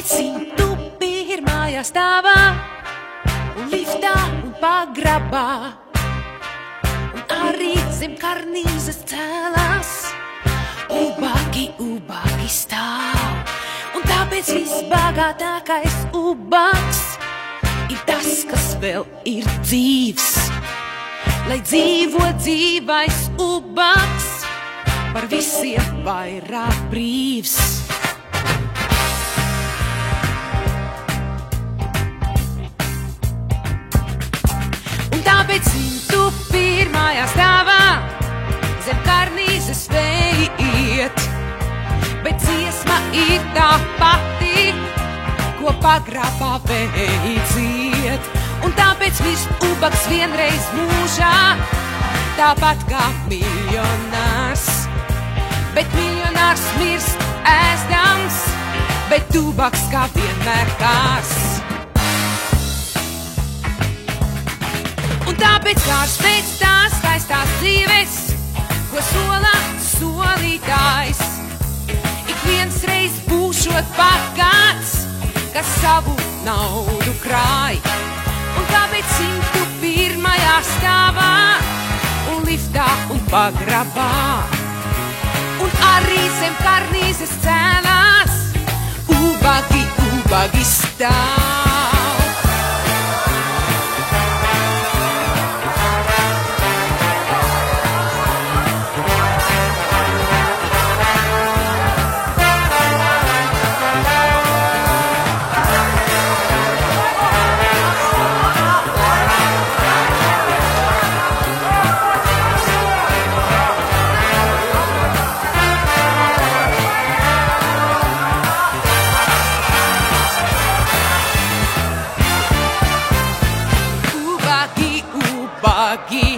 tāpēc101. stāvā un liftā un pagrabā un arī zem karnīzes cēlās ubagi stāv. Un tāpēc visbagātākais ubaks ir tas, kas vēl ir dzīvs. Lai dzīvo dzīvais ubaks, par visiem vairāk brīvs. Un tāpēc 101. stāvā zem karnīzes vēji iet, bet dziesma ir tā pati, ko pagrabā vēji dzied. Un tāpēc mirst ubaks vienreiz mūžā, tāpat kā miljonārs. Bet miljonārs mirst ēstams, bet ubaks kā vienmēr kārs. Un tāpēc kārs pēc tās skaistās dzīves, ko sola solītājs. Ik viens reiz būšot pagāds, kas savu naudu krāj. Un tāpēc 101. stāvā un liftā un pagrabā un arī zem karnīzes cēlās ubagi stāv. Ubagi